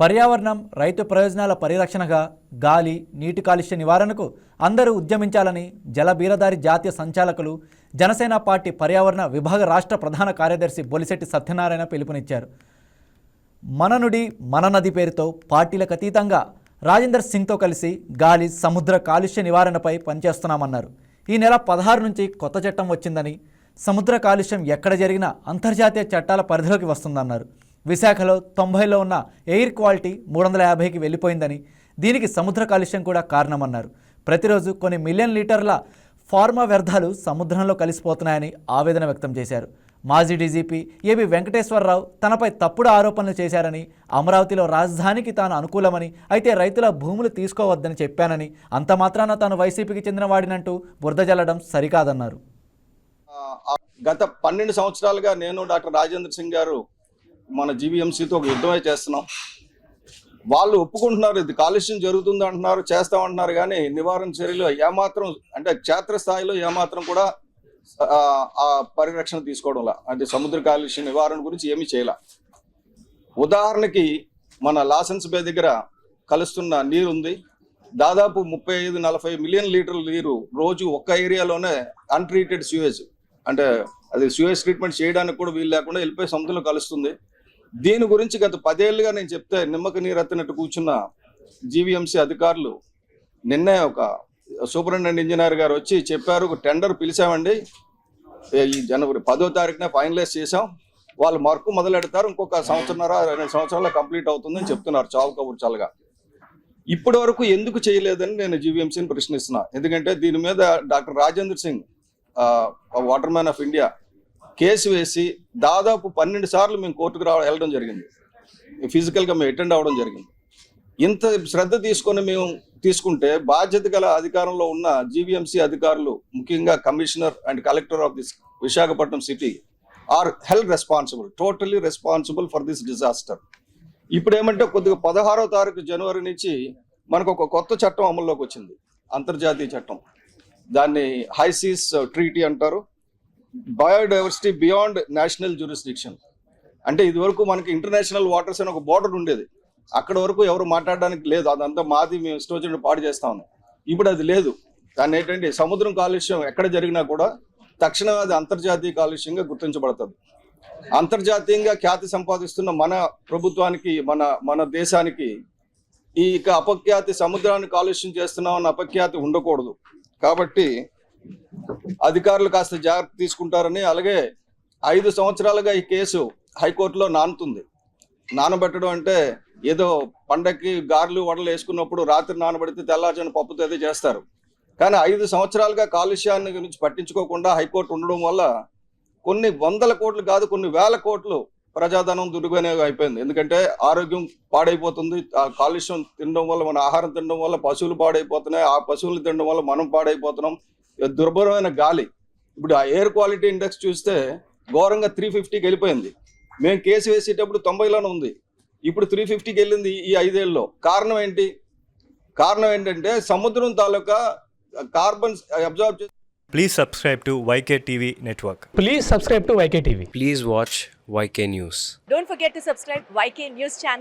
పర్యావరణం, రైతు ప్రయోజనాల పరిరక్షణగా గాలి, నీటి కాలుష్య నివారణకు అందరూ ఉద్యమించాలని జల బీరదారి జాతీయ సంచాలకులు, జనసేన పార్టీ పర్యావరణ విభాగ రాష్ట్ర ప్రధాన కార్యదర్శి బొలిశెట్టి సత్యనారాయణ పిలుపునిచ్చారు. మన నుడి మన నది పేరుతో పార్టీలకు అతీతంగా రాజేందర్ సింగ్తో కలిసి గాలి, సముద్ర కాలుష్య నివారణపై పనిచేస్తున్నామన్నారు. ఈ నెల 16 నుంచి కొత్త చట్టం వచ్చిందని, సముద్ర కాలుష్యం ఎక్కడ జరిగినా అంతర్జాతీయ చట్టాల పరిధిలోకి వస్తుందన్నారు. విశాఖలో 90లో ఉన్న ఎయిర్ క్వాలిటీ 350కి వెళ్ళిపోయిందని, దీనికి సముద్ర కాలుష్యం కూడా కారణమన్నారు. ప్రతిరోజు కొన్ని మిలియన్ లీటర్ల ఫార్మా వ్యర్థాలు సముద్రంలో కలిసిపోతున్నాయని ఆవేదన వ్యక్తం చేశారు. మాజీ డీజీపీ ఏబి వెంకటేశ్వరరావు తనపై తప్పుడు ఆరోపణలు చేశారని, అమరావతిలో రాజధానికి తాను అనుకూలమని, అయితే రైతుల భూములు తీసుకోవద్దని చెప్పానని, అంత మాత్రాన తాను వైసీపీకి చెందిన వాడినంటూ బురద జల్లడం సరికాదన్నారు. గత 12 సంవత్సరాలుగా నేను డాక్టర్ రాజేంద్ర సింగ్ గారు మన జీవీఎంసీతో ఒక యుద్ధమే చేస్తున్నాం. వాళ్ళు ఒప్పుకుంటున్నారు, ఇది కాలుష్యం జరుగుతుంది అంటున్నారు, చేస్తామంటున్నారు, కానీ నివారణ చర్యలు ఏమాత్రం, అంటే క్షేత్రస్థాయిలో ఏమాత్రం కూడా ఆ పరిరక్షణ తీసుకోవడంలా, అంటే సముద్ర కాలుష్య నివారణ గురించి ఏమీ చేయాల. ఉదాహరణకి మన లాసెన్స్ బే దగ్గర కలుస్తున్న నీరు ఉంది, దాదాపు 35-40 మిలియన్ లీటర్ల నీరు రోజు ఒక్క ఏరియాలోనే అన్ట్రీటెడ్ స్యూయేజ్, అంటే అది స్యూయేజ్ ట్రీట్మెంట్ చేయడానికి కూడా వీలు లేకుండా వెళ్ళిపోయి సముద్రంలో కలుస్తుంది. దీని గురించి గత 10 ఏళ్ళుగా నేను చెప్తే నిమ్మక నీరు ఎత్తినట్టు కూర్చున్న జీవీఎంసీ అధికారులు నిన్నే ఒక సూపరింటెండెంట్ ఇంజనీర్ గారు వచ్చి చెప్పారు, ఒక టెండర్ పిలిచామండి, ఈ జనవరి 10వ తారీఖున ఫైనలైజ్ చేసాం, వాళ్ళు వర్క్ మొదలెడతారు, ఇంకొక 1-2 సంవత్సరాల్లో కంప్లీట్ అవుతుందని చెప్తున్నారు చావు కబుర్ చాలుగా. ఇప్పటి వరకు ఎందుకు చేయలేదని నేను జీవీఎంసీని ప్రశ్నిస్తున్నా. ఎందుకంటే దీని మీద doctor Rajendra Singh, water man of India, case వేసి దాదాపు 12 సార్లు మేము కోర్టుకు వెళ్ళడం జరిగింది, ఫిజికల్గా మేము అటెండ్ అవ్వడం జరిగింది. ఇంత శ్రద్ధ మేము తీసుకుంటే బాధ్యత గల అధికారంలో ఉన్న జీవీఎంసీ అధికారులు, ముఖ్యంగా commissioner and collector of this Visakhapatnam city are held responsible, totally responsible for this disaster. ఇప్పుడు ఏమంటే కొద్దిగా 16వ తారీఖు జనవరి నుంచి మనకు ఒక కొత్త చట్టం అమల్లోకి వచ్చింది, అంతర్జాతీయ చట్టం. దాన్ని హైసీస్ ట్రీటీ అంటారు, బయోడైవర్సిటీ బియాండ్ నేషనల్ జ్యూరిస్డిక్షన్. అంటే ఇది వరకు మనకి ఇంటర్నేషనల్ వాటర్స్ అని ఒక బోర్డర్ ఉండేది, అక్కడ వరకు ఎవరు మాట్లాడడానికి లేదు, అదంతా మాది, మేము ఇష్టం వచ్చినట్టు పాడు చేస్తా ఉన్నాం. ఇప్పుడు అది లేదు. దాన్ని ఏంటంటే సముద్రం కాలుష్యం ఎక్కడ జరిగినా కూడా తక్షణమే అది అంతర్జాతీయ కాలుష్యంగా గుర్తించబడుతుంది. అంతర్జాతీయంగా ఖ్యాతి సంపాదిస్తున్న మన ప్రభుత్వానికి, మన దేశానికి ఈ అపఖ్యాతి, సముద్రాన్ని కాలుష్యం చేస్తున్నామన్న అపఖ్యాతి ఉండకూడదు. కాబట్టి అధికారులు కాస్త జాగ్రత్త తీసుకుంటారని, అలాగే 5 సంవత్సరాలుగా ఈ కేసు హైకోర్టులో నానుతుంది. నానబెట్టడం అంటే ఏదో పండక్కి గారెలు వడలు వేసుకున్నప్పుడు రాత్రి నానబెడితే తెల్లార్చిన పప్పుతో అయితే చేస్తారు, కానీ 5 సంవత్సరాలుగా కాలుష్యాన్ని గురించి పట్టించుకోకుండా హైకోర్టు ఉండడం వల్ల కొన్ని 100 కోట్లు కాదు, కొన్ని 1000 కోట్లు ప్రజాధనం దుర్వినియోగం అయిపోయింది. ఎందుకంటే ఆరోగ్యం పాడైపోతుంది, ఆ కాలుష్యం తినడం వల్ల, మన ఆహారం తినడం వల్ల పశువులు పాడైపోతున్నాయి, ఆ పశువులు తినడం వల్ల మనం పాడైపోతున్నాం. దుర్భరమైన గాలి, ఇప్పుడు ఆ ఎయిర్ క్వాలిటీ ఇండెక్స్ చూస్తే ఘోరంగా 350కి వెళ్ళిపోయింది. మేము కేసు వేసేటప్పుడు 90లోనే ఉంది, ఇప్పుడు 350కి వెళ్ళింది ఈ 5 ఏళ్ళలో. కారణం ఏంటి? కారణం ఏంటంటే సముద్రం తాలూకా కార్బన్ అబ్జార్బ్ చేసి. Please subscribe to YK TV Network. Please subscribe to YK TV. Please watch YK News. Don't forget to subscribe YK News channel